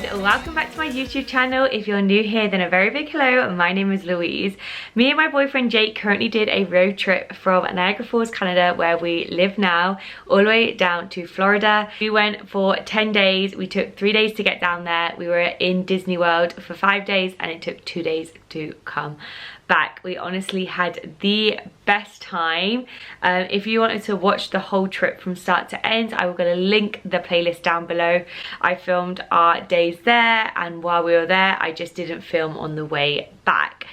and welcome back to my YouTube channel. If you're new here, then a very big hello. My name is Louise. Me and my boyfriend Jake currently did a road trip from Niagara Falls, Canada, where we live now, all the way down to Florida. We went for 10 days. We took 3 days to get down there. We were in Disney World for 5 days and it took 2 days to come back. We honestly had the best time. If you wanted to watch the whole trip from start to end, I will going to link the playlist down below. I filmed our days there, and while we were there I just didn't film on the way back.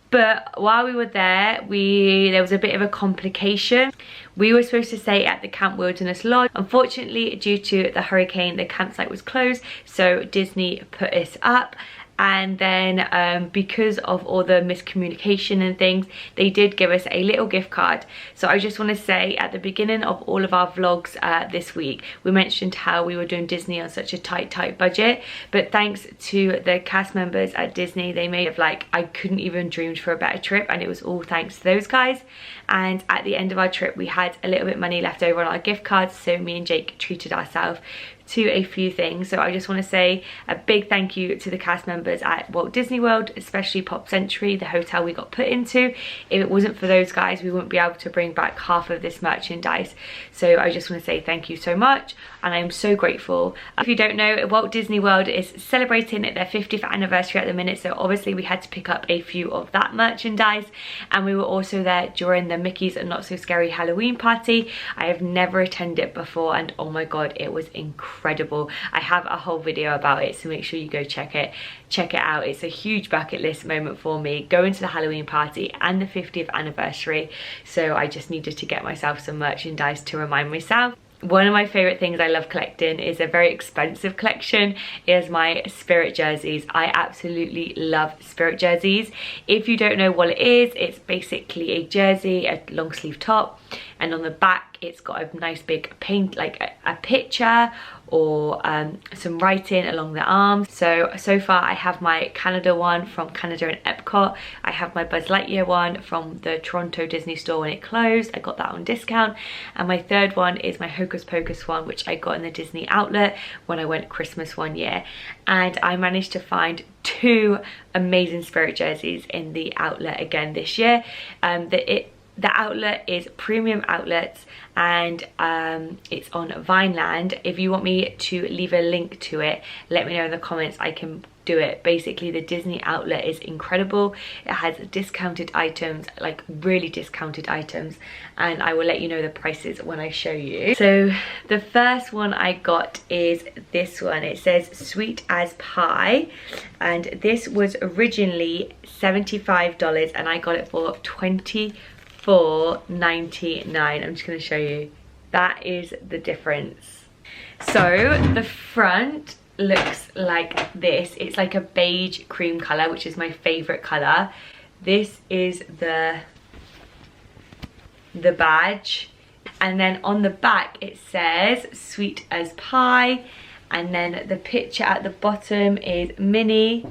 But while we were there, there was a bit of a complication. We were supposed to stay at the Camp Wilderness Lodge. Unfortunately, due to the hurricane, the campsite was closed, so Disney put us up. And then because of all the miscommunication and things, they did give us a little gift card. So I just want to say, at the beginning of all of our vlogs this week, we mentioned how we were doing Disney on such a tight budget, but thanks to the cast members at Disney, they made it like I couldn't even dreamed for a better trip, and it was all thanks to those guys. And at the end of our trip, we had a little bit of money left over on our gift cards, so me and Jake treated ourselves to a few things. So I just want to say a big thank you to the cast members at Walt Disney World, especially Pop Century, the hotel we got put into. If it wasn't for those guys, we wouldn't be able to bring back half of this merchandise. So I just want to say thank you so much, and I am so grateful. If you don't know, Walt Disney World is celebrating their 50th anniversary at the minute, so obviously we had to pick up a few of that merchandise. And we were also there during the Mickey's Not So Scary Halloween party. I have never attended it before, and oh my god, it was incredible. I have a whole video about it, so make sure you go check it out. It's a huge bucket list moment for me, going to the Halloween party and the 50th anniversary. So I just needed to get myself some merchandise to remind myself. One of my favorite things I love collecting is a very expensive collection, is my Spirit jerseys. I absolutely love Spirit jerseys. If you don't know what it is, it's basically a jersey, a long sleeve top, and on the back it's got a nice big paint, like a picture or some writing along the arms. So far I have my Canada one from Canada and Epcot. I have my Buzz Lightyear one from the Toronto Disney store when it closed. I got that on discount. And my third one is my Hocus Pocus one, which I got in the Disney outlet when I went Christmas one year. And I managed to find 2 amazing Spirit jerseys in the outlet again this year. The outlet is Premium Outlets, and it's on Vineland. If you want me to leave a link to it, let me know in the comments. I can do it. Basically, the Disney outlet is incredible. It has discounted items, like really discounted items, and I will let you know the prices when I show you. So the first one I got is this one. It says Sweet as Pie, and this was originally $75 and I got it for $24.99. I'm just going to show you. That is the difference. So the front looks like this. It's like a beige cream color, which is my favorite color. This is the badge, and then on the back it says Sweet as Pie, and then the picture at the bottom is Minnie.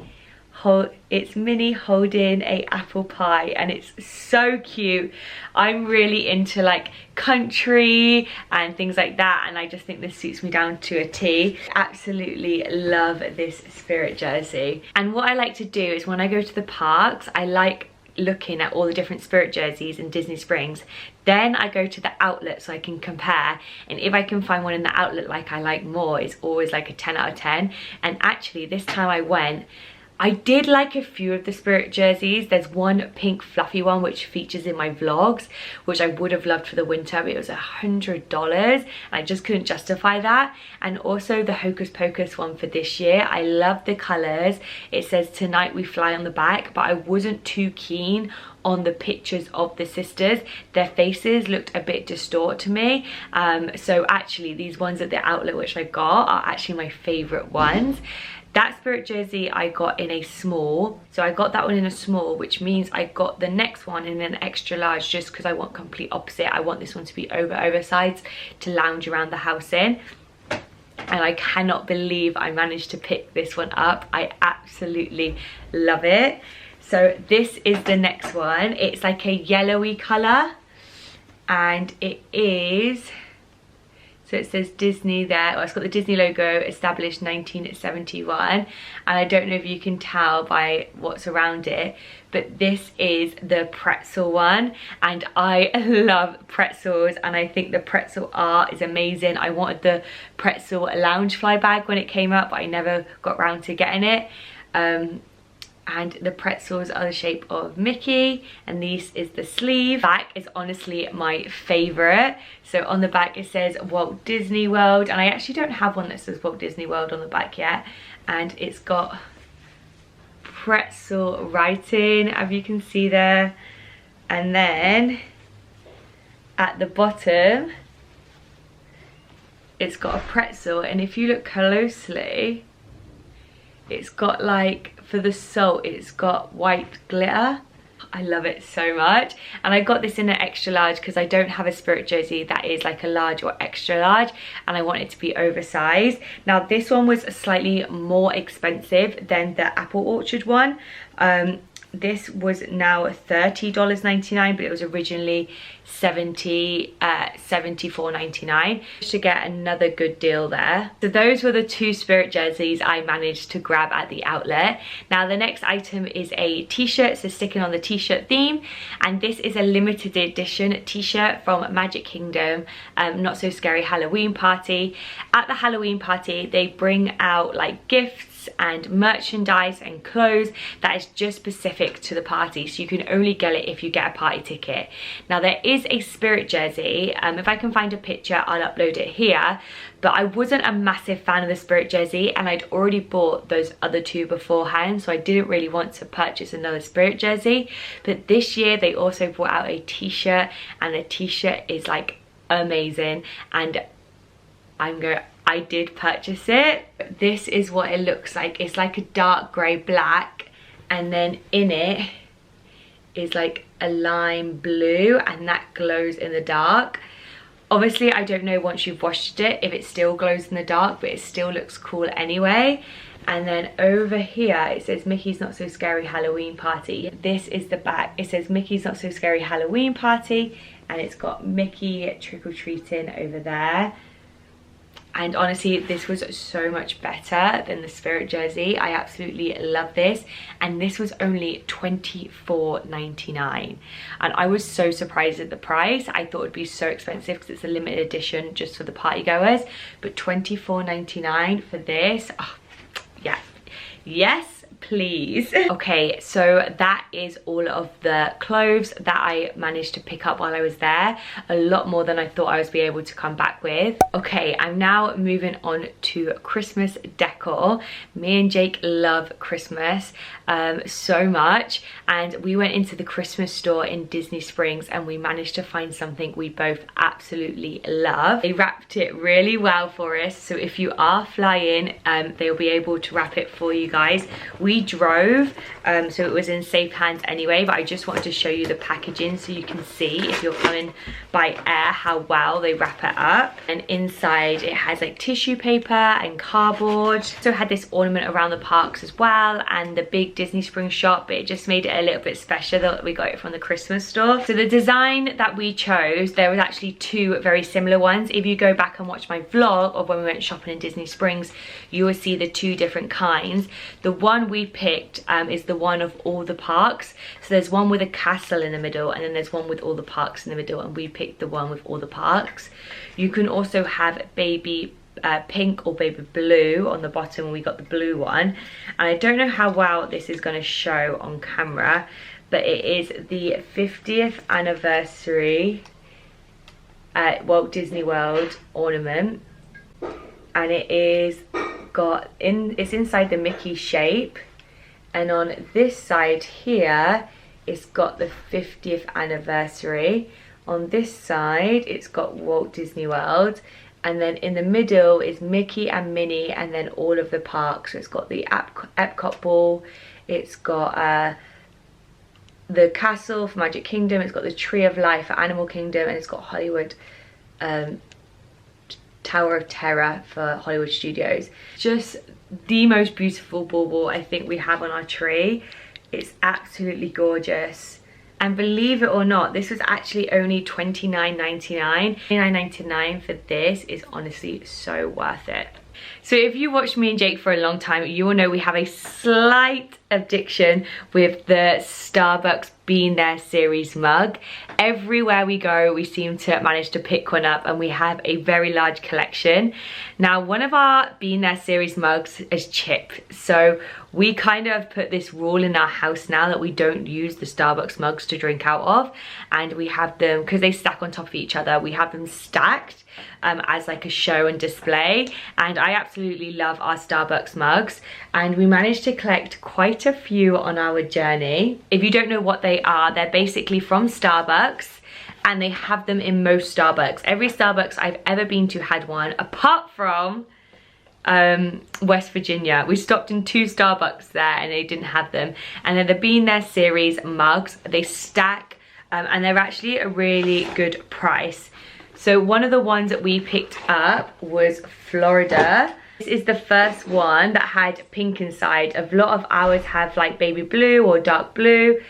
It's Minnie holding a apple pie, and it's so cute. I'm really into like country and things like that, and I just think this suits me down to a T. Absolutely love this Spirit jersey. And what I like to do is when I go to the parks, I like looking at all the different Spirit jerseys in Disney Springs. Then I go to the outlet so I can compare, and if I can find one in the outlet like I like more, it's always like a 10 out of 10. And actually this time I went, I did like a few of the Spirit jerseys. There's one pink fluffy one which features in my vlogs, which I would have loved for the winter, but it was $100 and I just couldn't justify that. And also the Hocus Pocus one for this year, I love the colours. It says Tonight We Fly on the back, but I wasn't too keen on the pictures of the sisters. Their faces looked a bit distorted to me. So actually these ones at the outlet which I got are actually my favourite ones. That Spirit jersey I got in a small, so I got that one in a small, which means I got the next one in an extra large just because I want complete opposite. I want this one to be oversized to lounge around the house in. And I cannot believe I managed to pick this one up. I absolutely love it. So this is the next one. It's like a yellowy colour, and it is So it says Disney there, or it's got the Disney logo, established 1971. And I don't know if you can tell by what's around it, but this is the pretzel one, and I love pretzels, and I think the pretzel art is amazing. I wanted the pretzel Loungefly bag when it came up, but I never got around to getting it. And the pretzels are the shape of Mickey, and this is the sleeve. Back is honestly my favorite. So on the back it says Walt Disney World, and I actually don't have one that says Walt Disney World on the back yet, and it's got pretzel writing, as you can see there. And then at the bottom it's got a pretzel, and if you look closely, it's got, like, for the salt, it's got white glitter. I love it so much, and I got this in an extra large because I don't have a Spirit jersey that is like a large or extra large, and I want it to be oversized. Now this one was slightly more expensive than the Apple Orchard one. This was now $30.99, but it was originally $74.99 to get another good deal there. So those were the two Spirit jerseys I managed to grab at the outlet. Now the next item is a t-shirt, so sticking on the t-shirt theme, and this is a limited edition t-shirt from Magic Kingdom, Not So Scary Halloween Party. At the Halloween party they bring out like gifts and merchandise and clothes that is just specific to the party, so you can only get it if you get a party ticket. Now there is a Spirit jersey, if I can find a picture I'll upload it here, but I wasn't a massive fan of the Spirit jersey, and I'd already bought those other two beforehand, so I didn't really want to purchase another Spirit jersey. But this year they also brought out a t-shirt, and the t-shirt is like amazing, and I did purchase it. This is what it looks like. It's like a dark grey black, and then in it is like a lime blue, and that glows in the dark. Obviously I don't know once you've washed it if it still glows in the dark, but it still looks cool anyway. And then over here it says Mickey's Not So Scary Halloween Party. This is the back. It says Mickey's Not So Scary Halloween Party, and it's got Mickey trick-or-treating over there. And honestly, this was so much better than the Spirit jersey. I absolutely love this. And this was only $24.99. And I was so surprised at the price. I thought it'd be so expensive because it's a limited edition just for the party goers. But $24.99 for this, oh, yeah. Yes, please. Okay, so that is all of the clothes that I managed to pick up while I was there. A lot more than I thought I was be able to come back with. Okay, I'm now moving on to Christmas decor. Me and Jake love Christmas so much, and we went into the Christmas store in Disney Springs and we managed to find something we both absolutely love. They wrapped it really well for us, so if you are flying, they'll be able to wrap it for you guys. We drove, so it was in safe hands anyway, but I just wanted to show you the packaging so you can see, if you're coming by air, how well they wrap it up. And inside it has like tissue paper and cardboard. So it had this ornament around the parks as well, and the big Disney Springs shop, but it just made it a little bit special that we got it from the Christmas store. So the design that we chose, there was actually two very similar ones. If you go back and watch my vlog of when we went shopping in Disney Springs, you will see the two different kinds. The one we picked is the one of all the parks. So there's one with a castle in the middle, and then there's one with all the parks in the middle, and we picked the one with all the parks. You can also have baby pink or baby blue on the bottom, and we got the blue one. And I don't know how well this is going to show on camera, but it is the 50th anniversary Walt Disney World ornament, and it is it's inside the Mickey shape, and on this side here it's got the 50th anniversary. On this side it's got Walt Disney World, and then in the middle is Mickey and Minnie, and then all of the parks. So it's got the Epcot ball, it's got the castle for Magic Kingdom, it's got the Tree of Life for Animal Kingdom, and it's got Hollywood Tower of Terror for Hollywood Studios. Just the most beautiful bauble I think we have on our tree. It's absolutely gorgeous. And believe it or not, this was actually only $29.99. $29.99 for this is honestly so worth it. So if you watched me and Jake for a long time, you will know we have a slight addiction with the Starbucks Bean There series mug. Everywhere we go, we seem to manage to pick one up, and we have a very large collection. Now, one of our Bean There series mugs is chipped, so we kind of put this rule in our house now that we don't use the Starbucks mugs to drink out of, and we have them, because they stack on top of each other, we have them stacked as like a show and display. And I absolutely love our Starbucks mugs, and we managed to collect quite a few on our journey. If you don't know what they are, they're basically from Starbucks, and they have them in most Starbucks. Every Starbucks I've ever been to had one, apart from West Virginia. We stopped in 2 Starbucks there and they didn't have them. And they're the Bean There series mugs. They stack and they're actually a really good price. So one of the ones that we picked up was Florida. This is the first one that had pink inside. A lot of ours have like baby blue or dark blue.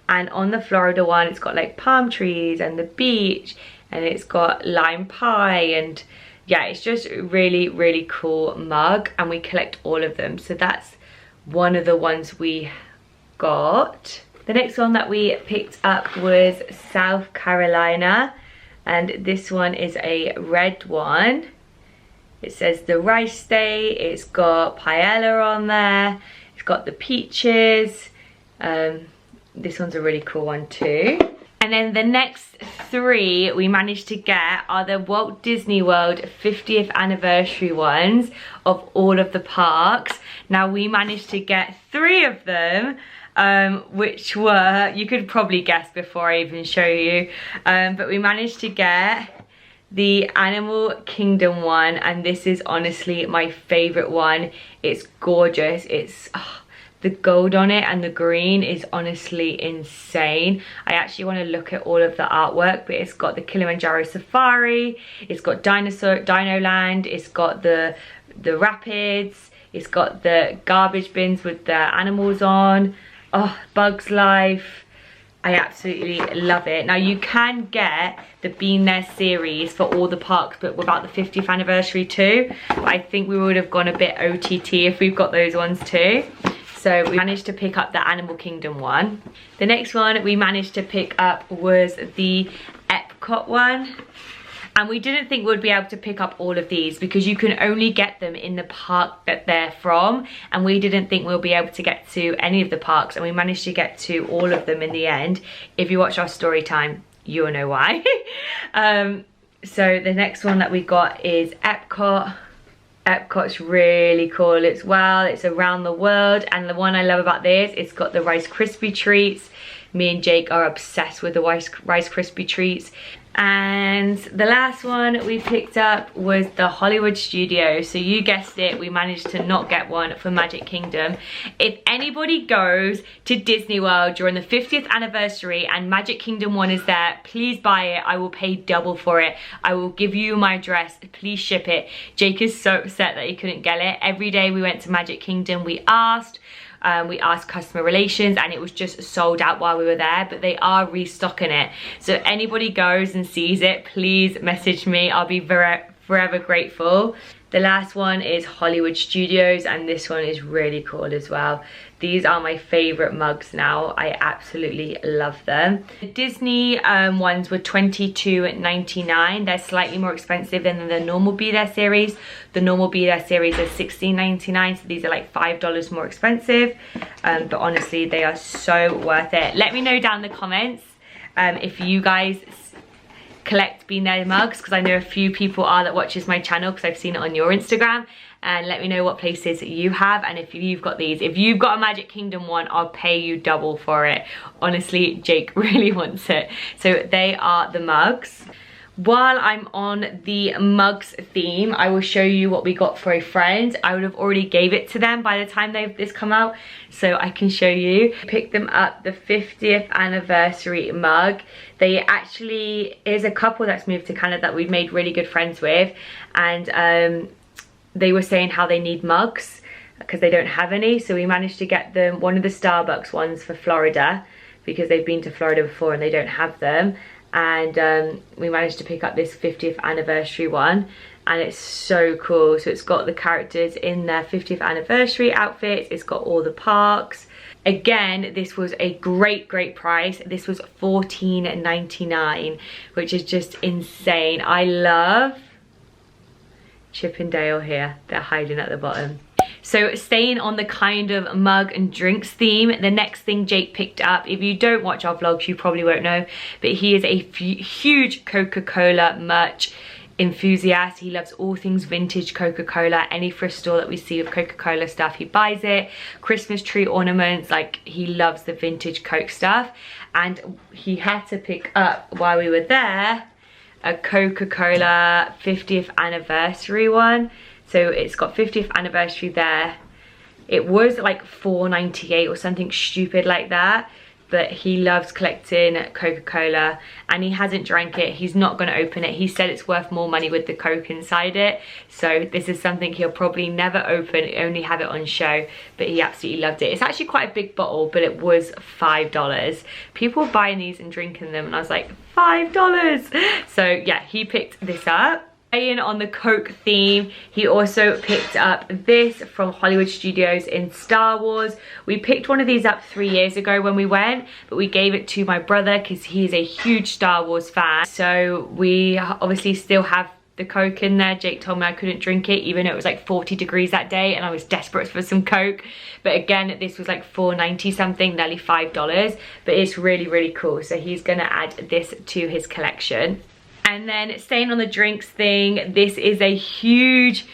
And on the Florida one, it's got like palm trees and the beach, and it's got lime pie, and yeah, it's just a really, really cool mug, and we collect all of them. So that's one of the ones we got. The next one that we picked up was South Carolina, and this one is a red one. It says the rice day, it's got paella on there, it's got the peaches. This one's a really cool one too. And then the next 3 we managed to get are the Walt Disney World 50th anniversary ones of all of the parks. Now we managed to get 3 of them, which were, you could probably guess before I even show you, but we managed to get the Animal Kingdom one, and this is honestly my favorite one. It's gorgeous. It's the gold on it and the green is honestly insane. I actually want to look at all of the artwork, but it's got the Kilimanjaro Safari, it's got Dino Land, it's got the rapids, it's got the garbage bins with the animals on. Oh, Bugs Life. I absolutely love it. Now you can get the Bean There series for all the parks, but without the 50th anniversary too. But I think we would have gone a bit OTT if we've got those ones too. So we managed to pick up the Animal Kingdom one. The next one we managed to pick up was the Epcot one. And we didn't think we'd be able to pick up all of these because you can only get them in the park that they're from. And we didn't think we'll be able to get to any of the parks. And we managed to get to all of them in the end. If you watch our story time, you'll know why. So the next one that we got is Epcot. Epcot's really cool as well. It's around the world, and the one I love about this, it's got the Rice Krispie treats. Me and Jake are obsessed with the Rice Krispie treats. And the last one we picked up was the Hollywood Studios. So you guessed it, we managed to not get one for Magic Kingdom. If anybody goes to Disney World during the 50th anniversary and Magic Kingdom one is there, please buy it. I will pay double for it. I will give you my address. Please ship it. Jake is so upset that he couldn't get it. Every day we went to Magic Kingdom, we asked customer relations, and it was just sold out while we were there, but they are restocking it. So if anybody goes and sees it, please message me. I'll be forever grateful. The last one is Hollywood Studios, and this one is really cool as well. These are my favorite mugs now. I absolutely love them. The Disney ones were $22.99. They're slightly more expensive than the normal Be There series. The normal Be There series is $16.99, so these are like $5 more expensive. But honestly, they are so worth it. Let me know down in the comments if you guys collect Bean There mugs, because I know a few people are that watches my channel because I've seen it on your Instagram. And let me know what places you have, and if you've got these. If you've got a Magic Kingdom one, I'll pay you double for it. Honestly, Jake really wants it. So they are the mugs. While I'm on the mugs theme, I will show you what we got for a friend. I would have already gave it to them by the time this come out, so I can show you. Pick them up the 50th anniversary mug. They actually is a couple that's moved to Canada that we've made really good friends with, and they were saying how they need mugs because they don't have any, so we managed to get them one of the Starbucks ones for Florida. because they've been to Florida before and they don't have them. And we managed to pick up this 50th anniversary one, and it's so cool. So it's got the characters in their 50th anniversary outfits, it's got all the parks. Again, this was a great price. This was $14.99, which is just insane. I love Chip and Dale here. They're hiding at the bottom. So staying on the kind of mug and drinks theme, the next thing Jake picked up, if you don't watch our vlogs, you probably won't know, but he is a huge Coca-Cola merch enthusiast. He loves all things vintage Coca-Cola. Any thrift store that we see of Coca-Cola stuff, he buys it. Christmas tree ornaments, like he loves the vintage Coke stuff. And he had to pick up, while we were there, a Coca-Cola 50th anniversary one. So it's got 50th anniversary there. It was like $4.98 or something stupid like that. But he loves collecting Coca-Cola and he hasn't drank it. He's not gonna open it. He said it's worth more money with the Coke inside it. So this is something he'll probably never open, only have it on show, but he absolutely loved it. It's actually quite a big bottle, but it was $5. People buying these and drinking them and I was like, $5. So yeah, he picked this up. Staying on the Coke theme, he also picked up this from Hollywood Studios in Star Wars. We picked one of these up 3 years ago when we went, but we gave it to my brother because he's a huge Star Wars fan. So we obviously still have the Coke in there. Jake told me I couldn't drink it even though it was like 40 degrees that day and I was desperate for some Coke. But again, this was like $4.90 something, nearly $5, but it's really cool. So he's gonna add this to his collection. And then staying on the drinks thing, this is a huge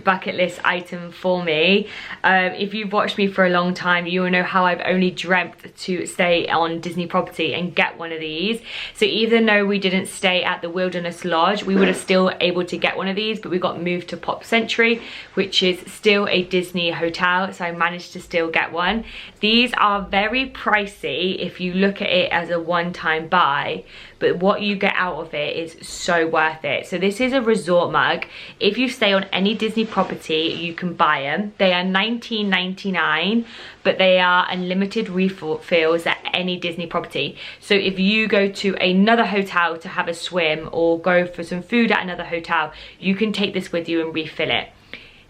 bucket list item for me. If you've watched me for a long time, you will know how I've only dreamt to stay on Disney property and get one of these. So even though we didn't stay at the Wilderness Lodge, we would have still able to get one of these, but we got moved to Pop Century, which is still a Disney hotel, so I managed to still get one. These are very pricey if you look at it as a one-time buy, but what you get out of it is so worth it. So this is a resort mug. If you stay on any Disney property, you can buy them. They are $19.99, but they are unlimited refills at any Disney property. So if you go to another hotel to have a swim or go for some food at another hotel, you can take this with you and refill it.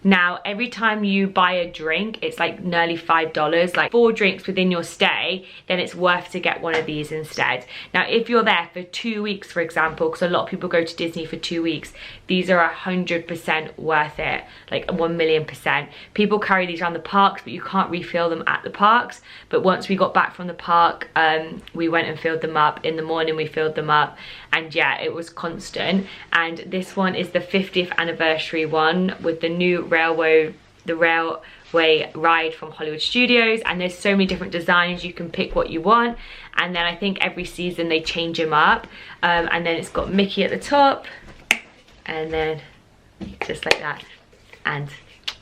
Now, every time you buy a drink, it's like nearly $5, like 4 drinks within your stay, then it's worth to get one of these instead. Now, if you're there for 2 weeks, for example, because a lot of people go to Disney for 2 weeks, these are 100% worth it, like 1,000,000%. People carry these around the parks, but you can't refill them at the parks. But once we got back from the park, we went and filled them up. In the morning, we filled them up. And yeah, it was constant. And this one is the 50th anniversary one with the new railway ride from Hollywood Studios, and there's so many different designs. You can pick what you want, and then I think every season they change them up. And then it's got Mickey at the top, and then just like that. And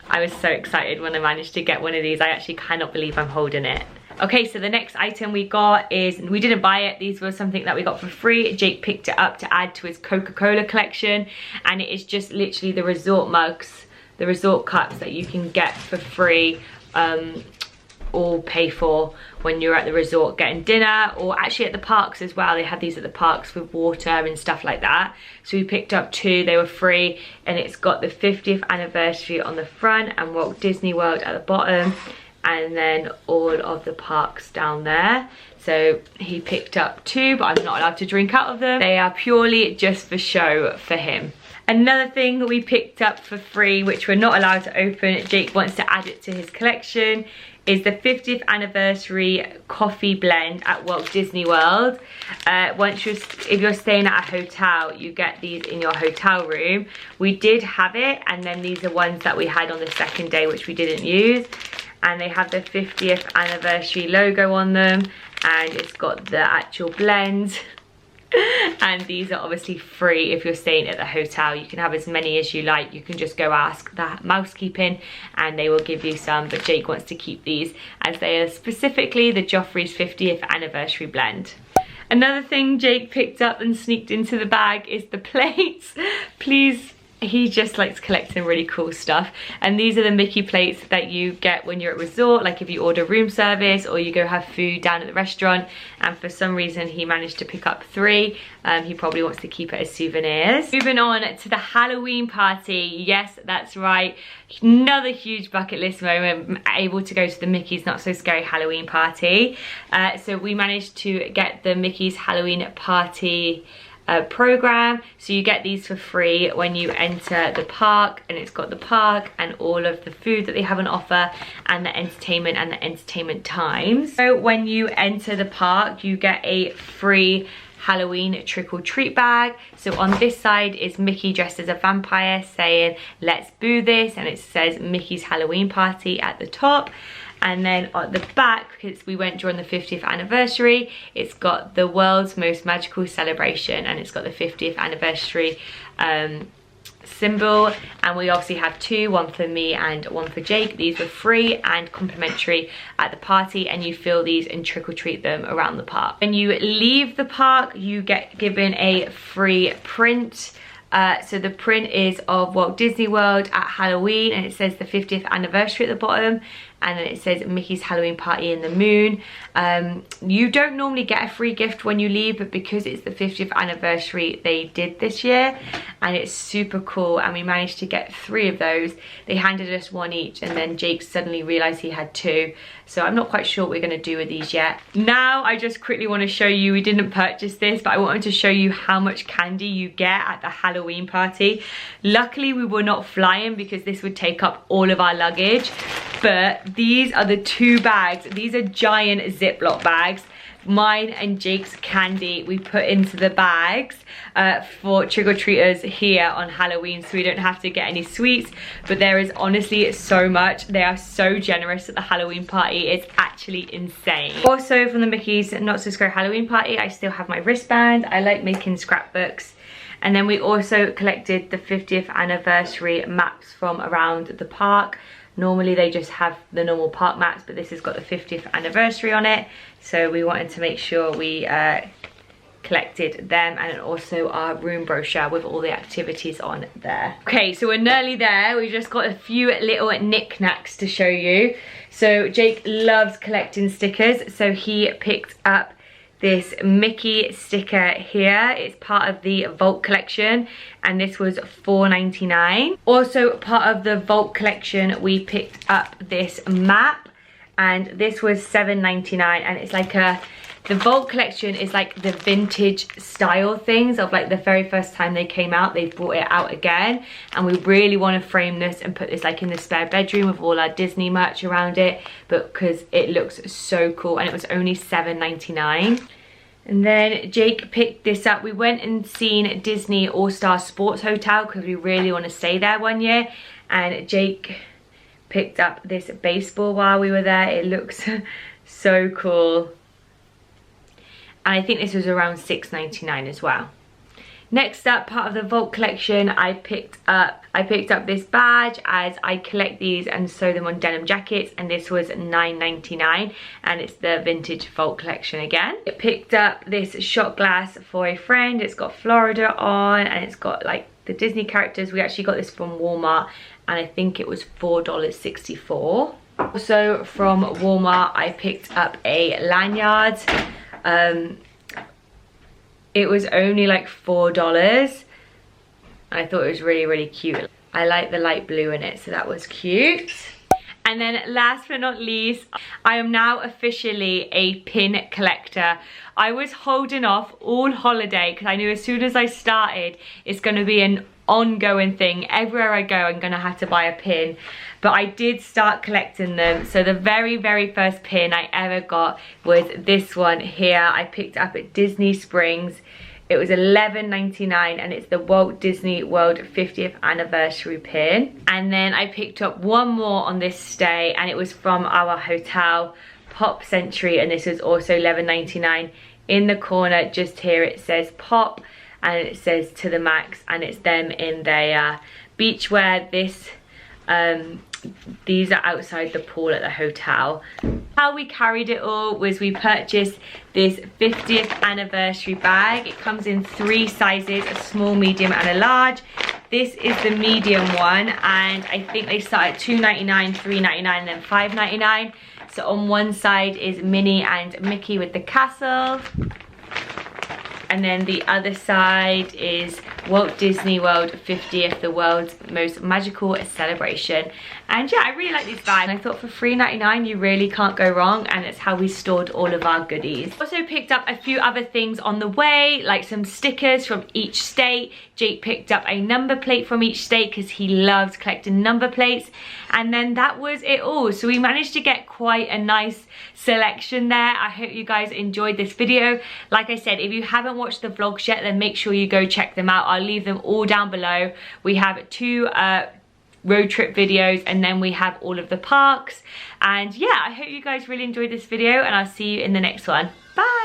I was so excited when I managed to get one of these. I actually cannot believe I'm holding it. Okay, so the next item we got is, we didn't buy it, these were something that we got for free. Jake picked it up to add to his Coca-Cola collection, and it is just literally the resort mugs, the resort cups that you can get for free, or pay for when you're at the resort getting dinner, or actually at the parks as well. They have these at the parks with water and stuff like that. So we picked up 2, they were free, and it's got the 50th anniversary on the front and Walt Disney World at the bottom, and then all of the parks down there. So he picked up 2, but I'm not allowed to drink out of them. They are purely just for show for him. Another thing we picked up for free, which we're not allowed to open, Jake wants to add it to his collection, is the 50th anniversary coffee blend at Walt Disney World. If you're staying at a hotel, you get these in your hotel room. We did have it, and then these are ones that we had on the second day, which we didn't use. And they have the 50th anniversary logo on them, and it's got the actual blend. And these are obviously free if you're staying at the hotel. You can have as many as you like. You can just go ask the housekeeping and they will give you some, but Jake wants to keep these as they are specifically the Joffrey's 50th anniversary blend. Another thing Jake picked up and sneaked into the bag is the plates. Please he just likes collecting really cool stuff. And these are the Mickey plates that you get when you're at resort, like if you order room service or you go have food down at the restaurant. And for some reason he managed to pick up 3. He probably wants to keep it as souvenirs. Moving on to the Halloween party. Yes, that's right, another huge bucket list moment, able to go to the Mickey's Not So Scary Halloween party. So we managed to get the Mickey's Halloween party program, so you get these for free when you enter the park, and it's got the park and all of the food that they have on offer and the entertainment times. So when you enter the park you get a free Halloween trick or treat bag. So on this side is Mickey dressed as a vampire saying let's boo this, and it says Mickey's Halloween party at the top. And then at the back, because we went during the 50th anniversary, it's got the world's most magical celebration, and it's got the 50th anniversary symbol. And we obviously have 2, one for me and one for Jake. These were free and complimentary at the party, and you fill these and trick or treat them around the park. When you leave the park, you get given a free print. So the print is of Walt Disney World at Halloween, and it says the 50th anniversary at the bottom, and then it says Mickey's Halloween Party in the Moon. You don't normally get a free gift when you leave, but because it's the 50th anniversary they did this year, and it's super cool, and we managed to get 3 of those. They handed us 1 each, and then Jake suddenly realized he had 2, so I'm not quite sure what we're going to do with these yet. Now I just quickly want to show you, we didn't purchase this, but I wanted to show you how much candy you get at the Halloween party. Luckily we were not flying because this would take up all of our luggage, but these are the 2 bags. These are giant Ziploc bags. Mine and Jake's candy we put into the bags for trick-or-treaters here on Halloween, so we don't have to get any sweets. But there is honestly so much. They are so generous at the Halloween party, it's actually insane. Also from the Mickey's Not So Scary Halloween party, I still have my wristband. I like making scrapbooks. And then we also collected the 50th anniversary maps from around the park. Normally they just have the normal park maps, but this has got the 50th anniversary on it, so we wanted to make sure we collected them, and also our room brochure with all the activities on there. Okay, so we're nearly there. We just got a few little knickknacks to show you. So Jake loves collecting stickers, so he picked up this Mickey sticker here. It's part of the Vault collection, and this was $4.99. Also part of the Vault collection we picked up this map, and this was $7.99, and it's like the Vault collection is like the vintage style things of like the very first time they came out. They brought it out again, and we really want to frame this and put this like in the spare bedroom with all our Disney merch around it, but because it looks so cool, and it was only $7.99. And then Jake picked this up. We went and seen Disney All-Star Sports Hotel because we really want to stay there one year, and Jake picked up this baseball while we were there. It looks so cool, and I think this was around $6.99 as well. Next up, part of the Vault collection, I picked up this badge, as I collect these and sew them on denim jackets, and this was $9.99, and it's the vintage Vault collection again. I picked up this shot glass for a friend. It's got Florida on, and it's got like the Disney characters. We actually got this from Walmart, and I think it was $4.64. Also from Walmart, I picked up a lanyard. It was only like $4. I thought it was really cute. I like the light blue in it, so that was cute. And then last but not least, I am now officially a pin collector. I was holding off all holiday because I knew as soon as I started, it's going to be an ongoing thing. Everywhere I go, I'm going to have to buy a pin. But I did start collecting them. So the very first pin I ever got was this one here. I picked up at Disney Springs. It was $11.99, and it's the Walt Disney World 50th anniversary pin. And then I picked up one more on this stay, and it was from our hotel, Pop Century, and this was also $11.99. In the corner just here it says Pop, and it says to the max, and it's them in their beachwear. These are outside the pool at the hotel. How we carried it all was we purchased this 50th anniversary bag. It comes in 3 sizes, a small, medium and a large. This is the medium one, and I think they start at $2.99, $3.99, and then $5.99. So on one side is Minnie and Mickey with the castle. And then the other side is Walt Disney World 50th, the world's most magical celebration. And yeah, I really like these bags. I thought for $3.99 you really can't go wrong, and it's how we stored all of our goodies. Also picked up a few other things on the way, like some stickers from each state. Jake picked up a number plate from each state because he loves collecting number plates. And then that was it all. So we managed to get quite a nice selection there. I hope you guys enjoyed this video. Like I said, if you haven't watched the vlogs yet, then make sure you go check them out. I'll leave them all down below. We have 2 road trip videos, and then we have all of the parks. And yeah, I hope you guys really enjoyed this video, and I'll see you in the next one. Bye.